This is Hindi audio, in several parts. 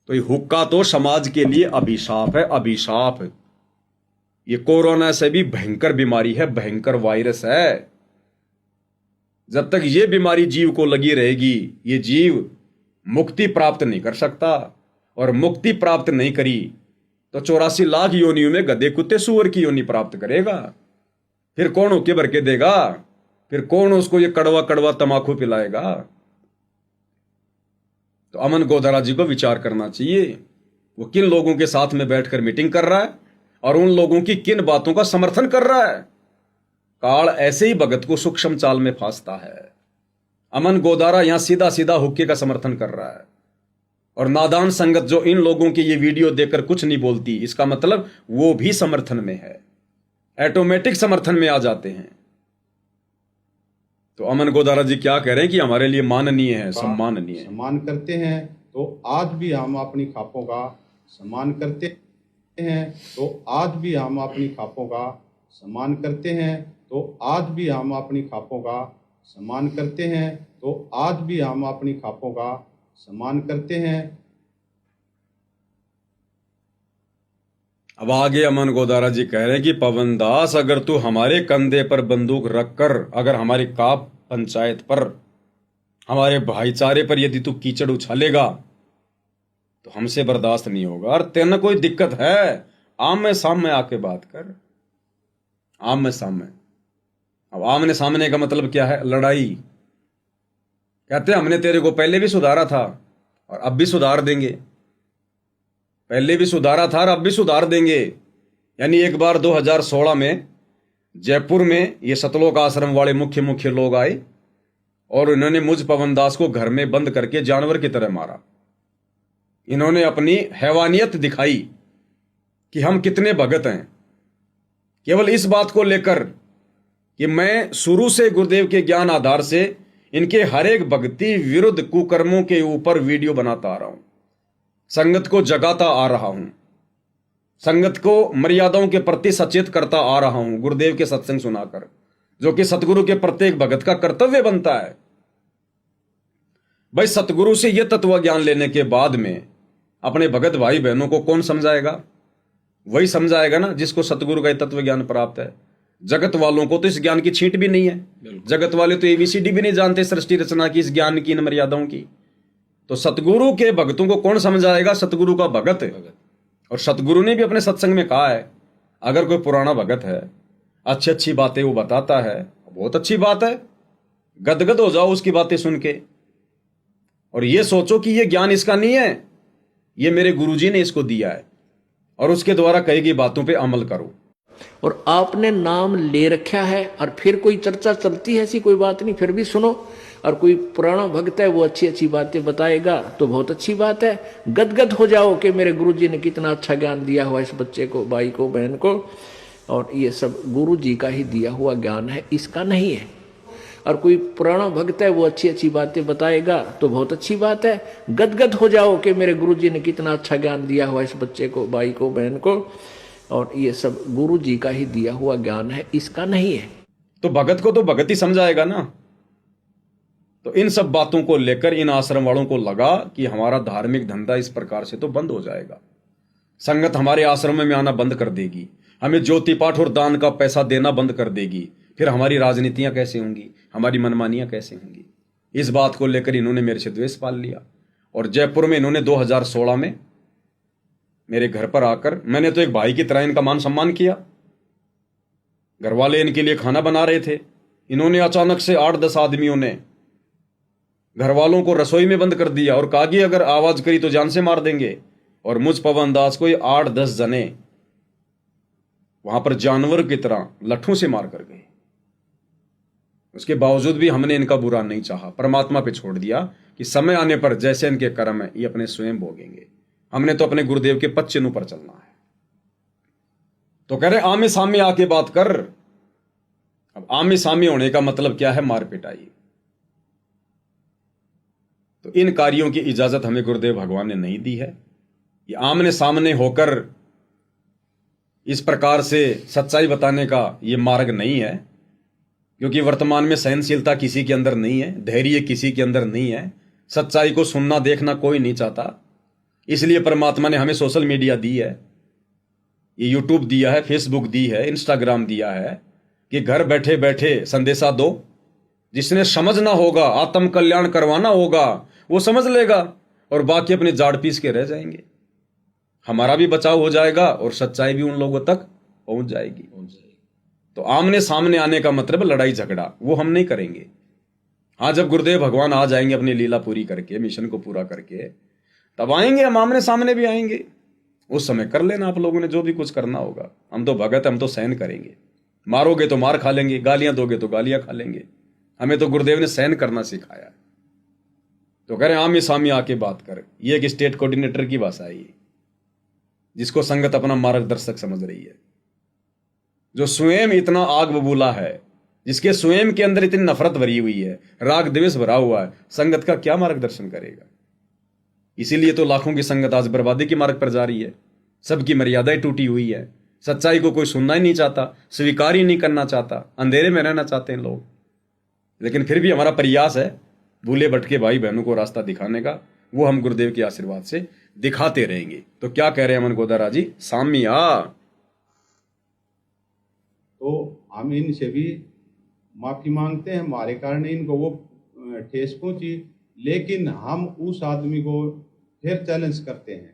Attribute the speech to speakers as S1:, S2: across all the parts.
S1: तो ये हुक्का तो समाज के लिए अभिशाप है, अभिशाप। ये कोरोना से भी भयंकर बीमारी है, भयंकर वायरस है। जब तक ये बीमारी जीव को लगी रहेगी, ये जीव मुक्ति प्राप्त नहीं कर सकता, और मुक्ति प्राप्त नहीं करी तो 84 लाख योनियों में गधे कुत्ते सूअर की योनि प्राप्त करेगा। फिर कौन होके भर के देगा? फिर कौन उसको ये कड़वा कड़वा तमाकू पिलाएगा? तो अमन गोदारा जी को विचार करना चाहिए, वो किन लोगों के साथ में बैठकर मीटिंग कर रहा है और उन लोगों की किन बातों का समर्थन कर रहा है। काल ऐसे ही भगत को सूक्ष्म चाल में फांसता है। अमन गोदारा यहां सीधा सीधा हुक्के का समर्थन कर रहा है, और नादान संगत जो इन लोगों की ये वीडियो देखकर कुछ नहीं बोलती, इसका मतलब वो भी समर्थन में है, ऑटोमेटिक समर्थन में आ जाते हैं। तो अमन गोदारा जी क्या कह रहे हैं कि हमारे लिए माननीय है, सम्माननीय है।
S2: सम्मान करते हैं तो आज भी हम अपनी खापों का सम्मान करते हैं, तो आज भी हम अपनी खापों का सम्मान करते हैं, तो आज भी हम अपनी खापों का सम्मान करते हैं, तो आज भी हम अपनी खापों का सम्मान करते हैं।
S1: अब आगे अमन गोदारा जी कह रहे हैं कि पवन दास, अगर तू हमारे कंधे पर बंदूक रखकर अगर हमारी काप पंचायत पर, हमारे भाईचारे पर यदि तू कीचड़ उछालेगा तो हमसे बर्दाश्त नहीं होगा। और तेना कोई दिक्कत है, आमने सामने आके बात कर, आमने सामने। अब आमने सामने का मतलब क्या है? लड़ाई। कहते हैं हमने तेरे को पहले भी सुधारा था और अब भी सुधार देंगे, पहले भी सुधारा था और अब भी सुधार देंगे। यानी एक बार 2016 में जयपुर में ये सतलोक आश्रम वाले मुख्य लोग आए और इन्होंने मुझ पवन दास को घर में बंद करके जानवर की तरह मारा। इन्होंने अपनी हैवानियत दिखाई कि हम कितने भगत हैं, केवल इस बात को लेकर कि मैं शुरू से गुरुदेव के ज्ञान आधार से इनके हर एक भक्ति विरुद्ध कुकर्मों के ऊपर वीडियो बनाता आ रहा हूं, संगत को जगाता आ रहा हूं, संगत को मर्यादाओं के प्रति सचेत करता आ रहा हूं, गुरुदेव के सत्संग सुनाकर, जो कि सतगुरु के प्रत्येक भगत का कर्तव्य बनता है। भाई सतगुरु से यह तत्व ज्ञान लेने के बाद में अपने भगत भाई बहनों को कौन समझाएगा? वही समझाएगा ना जिसको सतगुरु का तत्व ज्ञान प्राप्त है। जगत वालों को तो इस ज्ञान की छींट भी नहीं है, जगत वाले तो एबीसीडी भी नहीं जानते सृष्टि रचना की, इस ज्ञान की, इन मर्यादाओं की। तो सतगुरु के भक्तों को कौन समझाएगा? सतगुरु का भगत है। और सतगुरु ने भी अपने सत्संग में कहा है, अगर कोई पुराना भगत है, अच्छी अच्छी बातें वो बताता है, बहुत अच्छी बात है, गदगद हो जाओ उसकी बातें सुन के, और ये सोचो कि ये ज्ञान इसका नहीं है, ये मेरे गुरुजी ने इसको दिया है, और उसके द्वारा कही गई बातों पे अमल करो।
S3: और आपने नाम ले रखा है और फिर कोई चर्चा चलती है, ऐसी कोई बात नहीं, फिर भी सुनो। और कोई पुराना भक्त है वो अच्छी अच्छी बातें बताएगा तो बहुत अच्छी बात है, गदगद हो जाओ कि मेरे गुरुजी ने कितना अच्छा ज्ञान दिया हुआ इस बच्चे को, भाई को, बहन को, और ये सब गुरुजी का ही दिया हुआ ज्ञान है, इसका नहीं है। और कोई पुराना भक्त है वो अच्छी अच्छी बातें बताएगा तो बहुत अच्छी बात है, गदगद हो जाओ कि मेरे गुरुजी ने कितना अच्छा ज्ञान दिया हुआ इस बच्चे को, भाई को, बहन को, और ये सब गुरुजी का ही दिया हुआ ज्ञान है, इसका नहीं है।
S1: तो भगत को तो भगत ही समझाएगा ना। तो इन सब बातों को लेकर इन आश्रम वालों को लगा कि हमारा धार्मिक धंधा इस प्रकार से तो बंद हो जाएगा, संगत हमारे आश्रम में आना बंद कर देगी, हमें ज्योति पाठ और दान का पैसा देना बंद कर देगी, फिर हमारी राजनीतियां कैसे होंगी, हमारी मनमानियां कैसे होंगी। इस बात को लेकर इन्होंने मेरे से द्वेष पाल लिया। और जयपुर में इन्होंने 2016 में मेरे घर पर आकर, मैंने तो एक भाई की तरह इनका मान सम्मान किया, घर वाले इनके लिए खाना बना रहे थे, इन्होंने अचानक से 8-10 आदमियों ने घर वालों को रसोई में बंद कर दिया और कहा कि अगर आवाज करी तो जान से मार देंगे। और मुझ पवन दास को ये 8-10 जने वहां पर जानवर की तरह लट्ठों से मार कर गए। उसके बावजूद भी हमने इनका बुरा नहीं चाहा, परमात्मा पे छोड़ दिया कि समय आने पर जैसे इनके कर्म है ये अपने स्वयं भोगेंगे, हमने तो अपने गुरुदेव के पद चिन्हों पर चलना है। तो कह रहे आमे सामने आके बात कर। अब आमे सामने होने का मतलब क्या है? मार पिटाई। तो इन कार्यों की इजाजत हमें गुरुदेव भगवान ने नहीं दी है। ये आमने सामने होकर इस प्रकार से सच्चाई बताने का ये मार्ग नहीं है, क्योंकि वर्तमान में सहनशीलता किसी के अंदर नहीं है, धैर्य किसी के अंदर नहीं है, सच्चाई को सुनना देखना कोई नहीं चाहता। इसलिए परमात्मा ने हमें सोशल मीडिया दी है, ये यूट्यूब दिया है, फेसबुक दी है, इंस्टाग्राम दिया है कि घर बैठे बैठे संदेशा दो। जिसने समझना होगा, आत्म कल्याण करवाना होगा, वो समझ लेगा और बाकी अपने जाड़ पीस के रह जाएंगे। हमारा भी बचाव हो जाएगा और सच्चाई भी उन लोगों तक पहुंच जाएगी। तो आमने सामने आने का मतलब लड़ाई झगड़ा वो हम नहीं करेंगे। हाँ, जब गुरुदेव भगवान आ जाएंगे अपनी लीला पूरी करके, मिशन को पूरा करके, तब आएंगे हम, आमने सामने भी आएंगे। उस समय कर लेना आप लोगों ने जो भी कुछ करना होगा। हम तो भगत, हम तो सहन करेंगे। मारोगे तो मार खा लेंगे, गालियां दोगे तो गालियां खा लेंगे। हमें तो गुरुदेव ने सहन करना सिखाया। तो कह रहे आमी सामी आके बात कर। ये एक स्टेट कोऑर्डिनेटर की भाषा है ये, जिसको संगत अपना मार्गदर्शक समझ रही है, जो स्वयं इतना आग बबूला है, जिसके स्वयं के अंदर इतनी नफरत भरी हुई है, राग द्वेष भरा हुआ है, संगत का क्या मार्गदर्शन करेगा। इसीलिए तो लाखों की संगत आज बर्बादी के मार्ग पर जा रही है। सबकी मर्यादाएं टूटी हुई है, सच्चाई को कोई सुनना ही नहीं चाहता, स्वीकार ही नहीं करना चाहता, अंधेरे में रहना चाहते हैं लोग। लेकिन फिर भी हमारा प्रयास है भूले भटके भाई बहनों को रास्ता दिखाने का, वो हम गुरुदेव के आशीर्वाद से दिखाते रहेंगे। तो क्या कह रहे हैं अमन गोदारा जी, सामिया?
S2: तो हम इनसे भी माफी मांगते हैं, हमारे कारण इनको वो ठेस पहुंची, लेकिन हम उस आदमी को फिर चैलेंज करते हैं,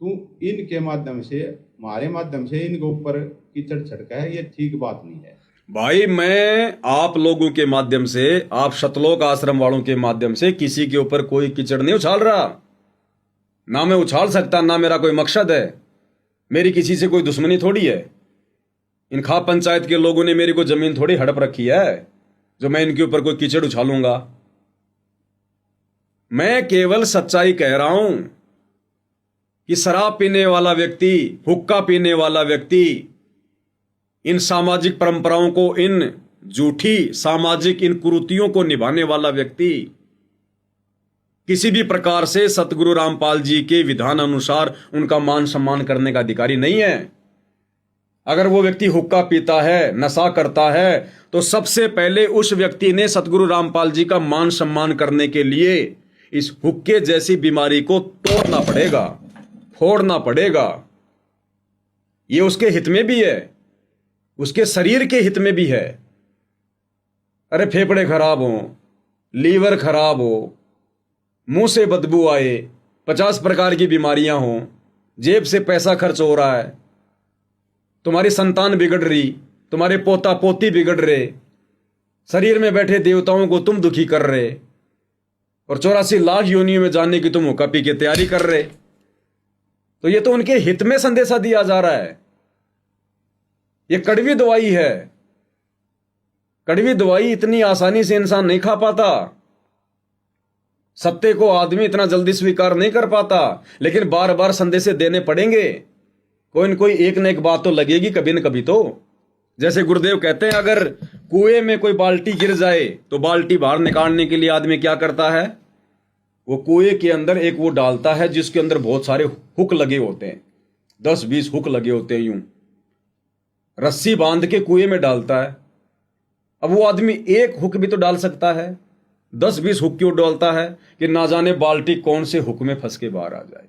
S2: तू इनके माध्यम से, हमारे माध्यम से इनके ऊपर कीचड़ छिड़का है, ये ठीक बात नहीं है।
S1: भाई मैं आप लोगों के माध्यम से, आप शतलोक आश्रम वालों के माध्यम से किसी के ऊपर कोई कीचड़ नहीं उछाल रहा, ना मैं उछाल सकता, ना मेरा कोई मकसद है। मेरी किसी से कोई दुश्मनी थोड़ी है। इन खाप पंचायत के लोगों ने मेरी को जमीन थोड़ी हड़प रखी है जो मैं इनके ऊपर कोई कीचड़ उछालूंगा। मैं केवल सच्चाई कह रहा हूं कि शराब पीने वाला व्यक्ति, हुक्का पीने वाला व्यक्ति, इन सामाजिक परंपराओं को, इन झूठी सामाजिक इन कुरीतियों को निभाने वाला व्यक्ति किसी भी प्रकार से सतगुरु रामपाल जी के विधान अनुसार उनका मान सम्मान करने का अधिकारी नहीं है। अगर वो व्यक्ति हुक्का पीता है, नशा करता है, तो सबसे पहले उस व्यक्ति ने सतगुरु रामपाल जी का मान सम्मान करने के लिए इस हुक्के जैसी बीमारी को तोड़ना पड़ेगा, फोड़ना पड़ेगा। ये उसके हित में भी है, उसके शरीर के हित में भी है। अरे फेफड़े खराब हो, लीवर खराब हो, मुंह से बदबू आए, 50 प्रकार की बीमारियां हो, जेब से पैसा खर्च हो रहा है, तुम्हारी संतान बिगड़ रही, तुम्हारे पोता पोती बिगड़ रहे, शरीर में बैठे देवताओं को तुम दुखी कर रहे, और 84 लाख योनियों में जाने की तुम हुक्का पी के तैयारी कर रहे। तो ये तो उनके हित में संदेशा दिया जा रहा है। ये कड़वी दवाई है। कड़वी दवाई इतनी आसानी से इंसान नहीं खा पाता। सत्य को आदमी इतना जल्दी स्वीकार नहीं कर पाता, लेकिन बार बार संदेशे देने पड़ेंगे। कोई न कोई एक न एक बात तो लगेगी कभी न कभी तो। जैसे गुरुदेव कहते हैं, अगर कुएं में कोई बाल्टी गिर जाए तो बाल्टी बाहर निकालने के लिए आदमी क्या करता है, वो कुएं के अंदर एक वो डालता है जिसके अंदर बहुत सारे हुक लगे होते हैं, 10-20 हुक लगे होते हैं, यूं रस्सी बांध के कुएं में डालता है। अब वो आदमी एक हुक भी तो डाल सकता है, 10-20 हुक क्यों डालता है कि ना जाने बाल्टी कौन से हुक में फंस के बाहर आ जाए।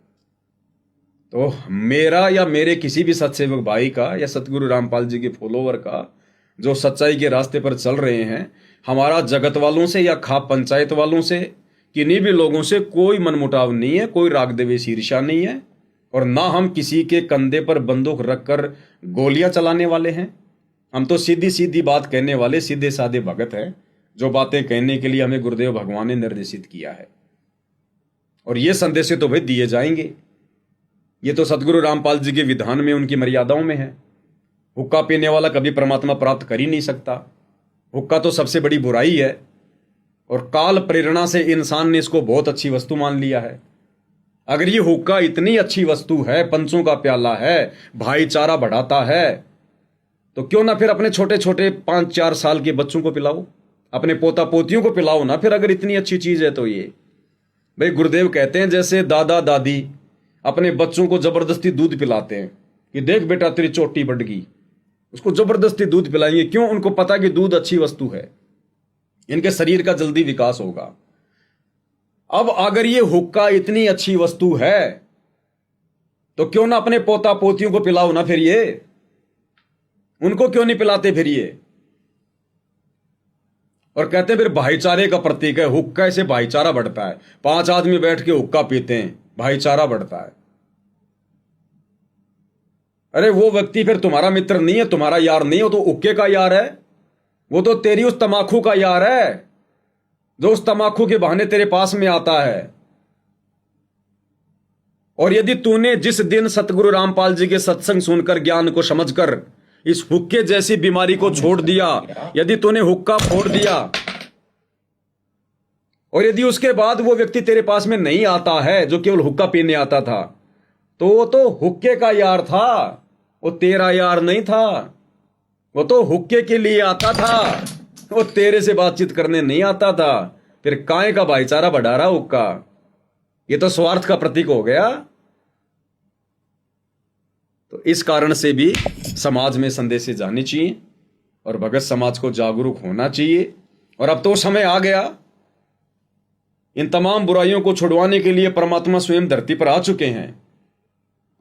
S1: तो मेरा या मेरे किसी भी सत्सेवक भाई का या सतगुरु रामपाल जी के फॉलोवर का जो सच्चाई के रास्ते पर चल रहे हैं, हमारा जगत वालों से या खाप पंचायत वालों से, किन्हीं भी लोगों से कोई मनमुटाव नहीं है, कोई राग द्वेष ईर्ष्या नहीं है, और ना हम किसी के कंधे पर बंदूक रखकर गोलियां चलाने वाले हैं। हम तो सीधी सीधी बात कहने वाले सीधे साधे भगत हैं, जो बातें कहने के लिए हमें गुरुदेव भगवान ने निर्देशित किया है। और ये संदेश तो भाई दिए जाएंगे, ये तो सतगुरु रामपाल जी के विधान में, उनकी मर्यादाओं में है। हुक्का पीने वाला कभी परमात्मा प्राप्त कर ही नहीं सकता। हुक्का तो सबसे बड़ी बुराई है, और काल प्रेरणा से इंसान ने इसको बहुत अच्छी वस्तु मान लिया है। अगर ये हुक्का इतनी अच्छी वस्तु है, पंचों का प्याला है, भाईचारा बढ़ाता है, तो क्यों ना फिर अपने छोटे छोटे 5-4 साल के बच्चों को पिलाओ, अपने पोता पोतियों को पिलाओ ना। फिर अगर इतनी अच्छी चीज है तो ये भाई, गुरुदेव कहते हैं जैसे दादा दादी अपने बच्चों को जबरदस्ती दूध पिलाते हैं कि देख बेटा तेरी चोटी बढ़ गई, उसको जबरदस्ती दूध पिलाएंगे। क्यों? उनको पता कि दूध अच्छी वस्तु है, इनके शरीर का जल्दी विकास होगा। अब अगर ये हुक्का इतनी अच्छी वस्तु है तो क्यों ना अपने पोता पोतियों को पिलाओ ना फिर ये, उनको क्यों नहीं पिलाते फिर ये? और कहते हैं फिर भाईचारे का प्रतीक है हुक्का, से भाईचारा बढ़ता है। 5 आदमी बैठ के हुक्का पीते हैं, भाईचारा बढ़ता है। अरे वो व्यक्ति फिर तुम्हारा मित्र नहीं है, तुम्हारा यार नहीं है, वो तो हुक्के का यार है। वो तो तेरी उस तमाकू का यार है जो उस तमाकू के बहाने तेरे पास में आता है। और यदि तूने जिस दिन सतगुरु रामपाल जी के सत्संग सुनकर ज्ञान को समझकर इस हुक्के जैसी बीमारी को छोड़ दिया, यदि तूने हुक्का फोड़ दिया और यदि उसके बाद वो व्यक्ति तेरे पास में नहीं आता है जो केवल हुक्का पीने आता था, तो वो तो हुक्के का यार था, वो तेरा यार नहीं था। वो तो हुक्के के लिए आता था, वो तेरे से बातचीत करने नहीं आता था। फिर काय का भाईचारा बढ़ा रहा हुक्का? ये तो स्वार्थ का प्रतीक हो गया। तो इस कारण से भी समाज में संदेशे जाने चाहिए और भगत समाज को जागरूक होना चाहिए। और अब तो समय आ गया, इन तमाम बुराइयों को छुड़वाने के लिए परमात्मा स्वयं धरती पर आ चुके हैं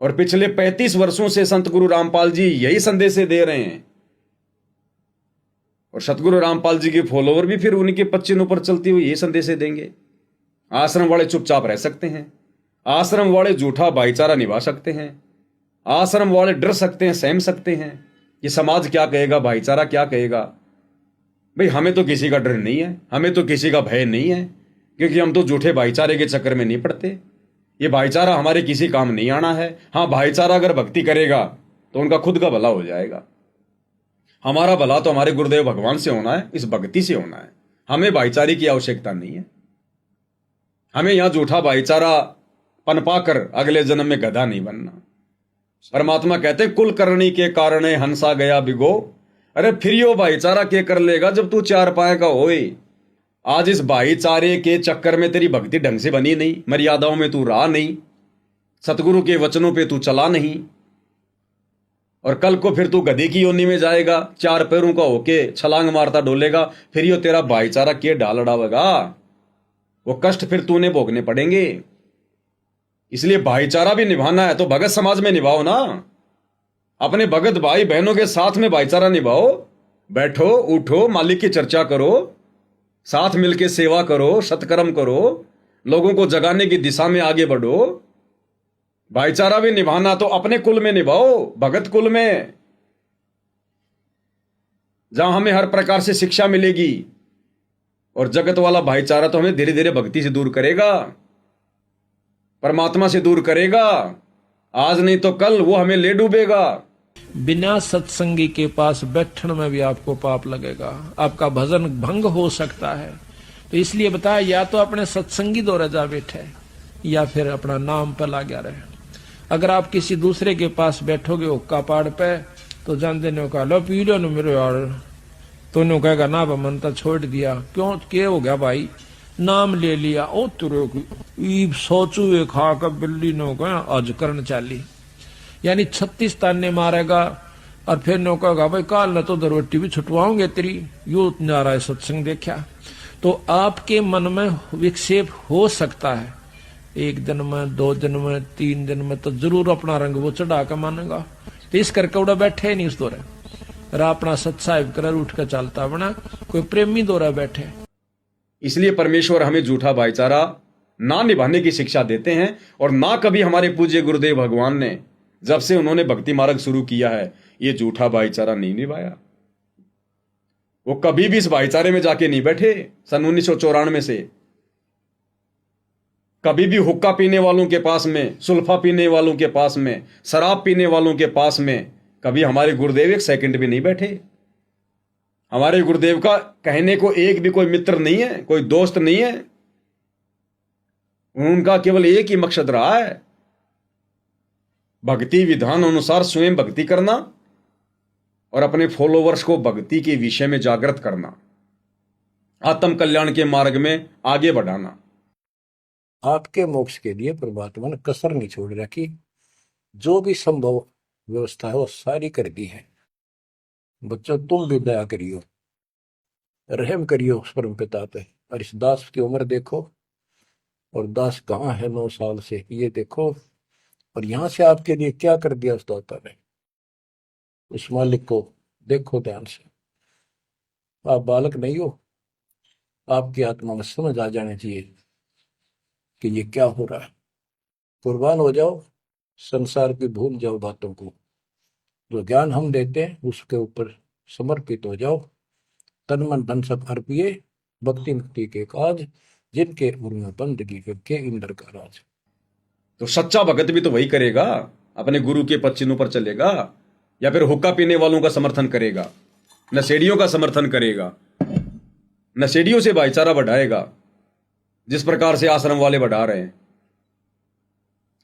S1: और पिछले 35 वर्षों से संत गुरु रामपाल जी यही संदेशे दे रहे हैं। और सतगुरु रामपाल जी के फॉलोवर भी फिर उनके पच्चीनों पर चलती हुई यही संदेशे देंगे। आश्रम वाले चुपचाप रह सकते हैं, आश्रम वाले झूठा भाईचारा निभा सकते हैं, आश्रम वाले डर सकते हैं, सहम सकते हैं कि समाज क्या कहेगा, भाईचारा क्या कहेगा। भाई हमें तो किसी का डर नहीं है, हमें तो किसी का भय नहीं है, क्योंकि हम तो झूठे भाईचारे के चक्कर में नहीं पड़ते। ये भाईचारा हमारे किसी काम नहीं आना है। हाँ, भाईचारा अगर भक्ति करेगा तो उनका खुद का भला हो जाएगा। हमारा भला तो हमारे गुरुदेव भगवान से होना है, इस भक्ति से होना है। हमें भाईचारे की आवश्यकता नहीं है। हमें यहां झूठा भाईचारा पनपा कर अगले जन्म में गधा नहीं बनना। परमात्मा कहते कुल करनी के कारण हंसा गया बिगो। अरे फिर यो भाईचारा के कर लेगा जब तू 4 पाए का होए। आज इस भाईचारे के चक्कर में तेरी भक्ति ढंग से बनी नहीं, मर्यादाओं में तू रहा नहीं, सतगुरु के वचनों पे तू चला नहीं, और कल को फिर तू गधे की योनि में जाएगा, 4 पैरों का होके छलांग मारता डोलेगा। फिर यो तेरा भाईचारा के डाल डावेगा, वो कष्ट फिर तूने भोगने पड़ेंगे। इसलिए भाईचारा भी निभाना है तो भगत समाज में निभाओ ना, अपने भगत भाई बहनों के साथ में भाईचारा निभाओ। बैठो उठो, मालिक की चर्चा करो, साथ मिलकर सेवा करो, सत्कर्म करो, लोगों को जगाने की दिशा में आगे बढ़ो। भाईचारा भी निभाना तो अपने कुल में निभाओ, भगत कुल में, जहां हमें हर प्रकार से शिक्षा मिलेगी। और जगत वाला भाईचारा तो हमें धीरे धीरे भक्ति से दूर करेगा, परमात्मा से दूर करेगा। आज नहीं तो कल वो हमें ले डूबेगा।
S3: बिना सत्संगी के पास बैठने में भी आपको पाप लगेगा, आपका भजन भंग हो सकता है। तो इसलिए बताया, या तो अपने सत्संगी दौरा जा बैठे या फिर अपना नाम पर ला गया रहे। अगर आप किसी दूसरे के पास बैठोगे हुक्का पाड़ पे, तो जान देने का लो पी लो न मेरे यार, तो नो कहेगा ना मन तो छोड़ दिया। क्यों क्या हो गया भाई, नाम ले लिया, ओ तुरे सोचू खा कर बिल्ली नो कहा आज करन चाली, यानी 36 ताने मारेगा। और फिर नो कहेगा भाई काल न तो रोटी भी छुटवाओगे तेरी, यू नारा सत्संग देखा। तो आपके मन में विक्षेप हो सकता है, 1 दिन में, 2 दिन में, 3 दिन में, तो जरूर अपना रंग वो चढ़ा कर मानेगा। तो इस करके उड़ा बैठे नहीं उस दौरे, अपना सत्साहिब कर उठ कर चलता बना, कोई प्रेमी दौरा बैठे।
S1: इसलिए परमेश्वर हमें झूठा भाईचारा ना निभाने की शिक्षा देते हैं। और ना कभी हमारे पूज्य गुरुदेव भगवान ने, जब से उन्होंने भक्ति मार्ग शुरू किया है, ये झूठा भाईचारा नहीं निभाया। वो कभी भी इस भाईचारे में जाके नहीं बैठे। सन 1994 से कभी भी हुक्का पीने वालों के पास में, सुल्फा पीने वालों के पास में, शराब पीने वालों के पास में कभी हमारे गुरुदेव 1 सेकंड भी नहीं बैठे। हमारे गुरुदेव का कहने को एक भी कोई मित्र नहीं है, कोई दोस्त नहीं है। उनका केवल एक ही मकसद रहा है, भक्ति विधान अनुसार स्वयं भक्ति करना और अपने फॉलोवर्स को भक्ति के विषय में जागृत करना, आत्म कल्याण के मार्ग में आगे बढ़ाना।
S4: आपके मोक्ष के लिए परमात्मा ने कसर नहीं छोड़ रखी। जो भी संभव व्यवस्था है वो सारी कर दी है। बच्चों तुम भी दया करियो, रहम करियो उस परम पिता पे। और इस दास की उम्र देखो, और दास कहाँ है 9 साल से, ये देखो और यहां से आपके लिए क्या कर दिया उस दाता ने, उस मालिक को देखो ध्यान से। आप बालक नहीं हो, आपकी आत्मा में समझ आ जानी चाहिए कि ये क्या हो रहा है। कुर्बान हो जाओ, संसार की भूल जाओ बातों को, जो ज्ञान हम देते हैं उसके ऊपर समर्पित हो जाओ। तन मन धन सब अर्पिए, भक्ति मुक्ति के काज, जिनके उनमें बंदगी करके इंद्र का राज।
S1: तो सच्चा भगत भी तो वही करेगा, अपने गुरु के पद चिन्हों पर चलेगा, या फिर हुक्का पीने वालों का समर्थन करेगा, नशेड़ियों का समर्थन करेगा, नशेड़ियों से भाईचारा बढ़ाएगा जिस प्रकार से आश्रम वाले बढ़ा रहे हैं।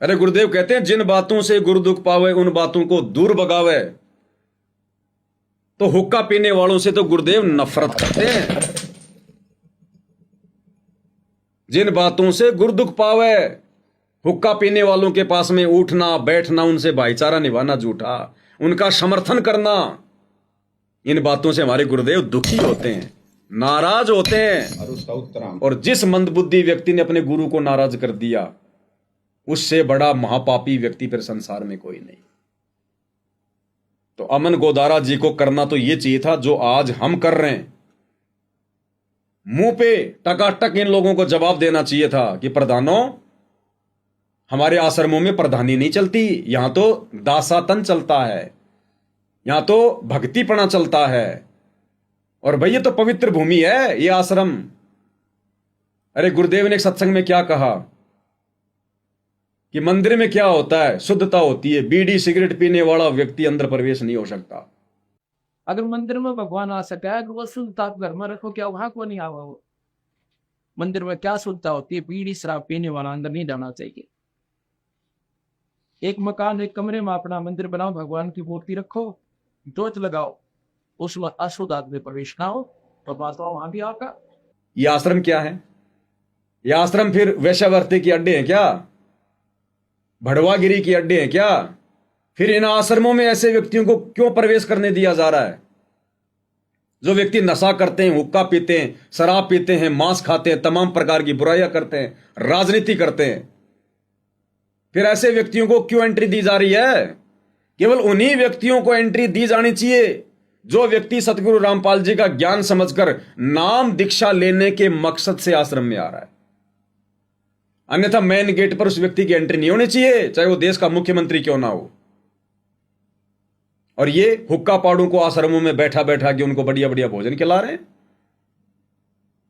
S1: अरे गुरुदेव कहते हैं जिन बातों से गुरु दुख पावे उन बातों को दूर भगावे। तो हुक्का पीने वालों से तो गुरुदेव नफरत करते हैं। जिन बातों से गुरु दुख पावे, हुक्का पीने वालों के पास में उठना बैठना, उनसे भाईचारा निभाना झूठा, उनका समर्थन करना, इन बातों से हमारे गुरुदेव दुखी होते हैं, नाराज होते हैं।
S2: और उसका उत्तर हम
S1: और जिस मंदबुद्धि व्यक्ति ने अपने गुरु को नाराज कर दिया, उससे बड़ा महापापी व्यक्ति फिर संसार में कोई नहीं। तो अमन गोदारा जी को करना तो ये चाहिए था जो आज हम कर रहे हैं। मुंह पे टकाटक इन लोगों को जवाब देना चाहिए था कि प्रधानों, हमारे आश्रमों में प्रधानी नहीं चलती, यहां तो दासातन चलता है, यहां तो भक्तिपना चलता है। और भाई ये तो पवित्र भूमि है ये आश्रम। अरे गुरुदेव ने एक सत्संग में क्या कहा कि मंदिर में क्या होता है, शुद्धता होती है, बीड़ी सिगरेट पीने वाला व्यक्ति अंदर प्रवेश नहीं हो सकता।
S5: अगर मंदिर में भगवान आ सका है, अगर वो शुद्धता आप घर में रखो, क्या वहां को नहीं आवा? वो मंदिर में क्या शुद्धता होती है? बीड़ी शराब पीने वाला अंदर नहीं जाना चाहिए। एक मकान एक कमरे में अपना मंदिर बनाओ, भगवान की मूर्ति रखो, जोत लगाओ, उसमें अशुद्ध आदमी प्रवेश ना हो, परमात्मा वहां भी आका।
S1: ये आश्रम क्या है? ये आश्रम फिर वेश्यावृत्ति के अड्डे हैं क्या? भड़वागिरी के अड्डे हैं क्या? फिर इन आश्रमों में ऐसे व्यक्तियों को क्यों प्रवेश करने दिया जा रहा है? जो व्यक्ति नशा करते हैं, हुक्का पीते हैं, शराब पीते हैं, मांस खाते हैं, तमाम प्रकार की बुराइयां करते हैं, राजनीति करते हैं, फिर ऐसे व्यक्तियों को क्यों एंट्री दी जा रही है? केवल उन्हीं व्यक्तियों को एंट्री दी जानी चाहिए जो व्यक्ति सतगुरु रामपाल जी का ज्ञान समझकर नाम दीक्षा लेने के मकसद से आश्रम में आ रहा है। अन्यथा मेन गेट पर उस व्यक्ति की एंट्री नहीं होनी चाहिए, चाहे वो देश का मुख्यमंत्री क्यों ना हो। और ये हुक्का पाड़ों को आश्रमों में बैठा बैठा के उनको बढ़िया बढ़िया भोजन खिला रहे हैं,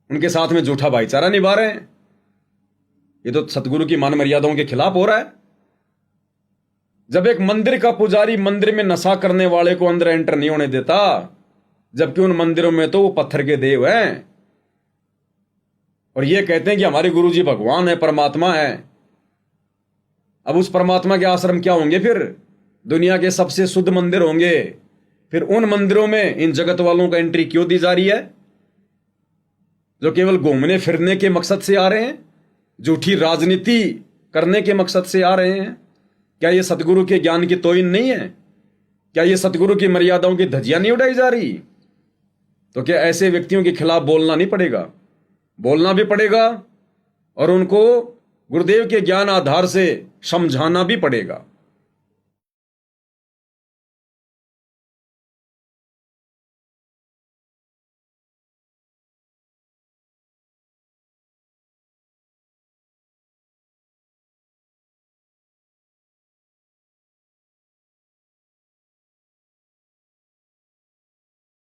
S1: उनके साथ में झूठा भाईचारा निभा रहे हैं। ये तो सतगुरु की मान मर्यादाओं के खिलाफ हो रहा है। जब एक मंदिर का पुजारी मंदिर में नशा करने वाले को अंदर एंटर नहीं होने देता, जबकि उन मंदिरों में तो वो पत्थर के देव हैं, और ये कहते हैं कि हमारे गुरुजी भगवान है, परमात्मा है। अब उस परमात्मा के आश्रम क्या होंगे? फिर दुनिया के सबसे शुद्ध मंदिर होंगे। फिर उन मंदिरों में इन जगत वालों का एंट्री क्यों दी जा रही है, जो केवल घूमने फिरने के मकसद से आ रहे हैं, झूठी राजनीति करने के मकसद से आ रहे हैं? क्या ये सतगुरु के ज्ञान की तोहिन नहीं है? क्या ये सतगुरु की मर्यादाओं की धज्जियां नहीं उड़ाई जा रही? तो क्या ऐसे व्यक्तियों के खिलाफ बोलना नहीं पड़ेगा? बोलना भी पड़ेगा, और उनको गुरुदेव के ज्ञान आधार से समझाना भी पड़ेगा।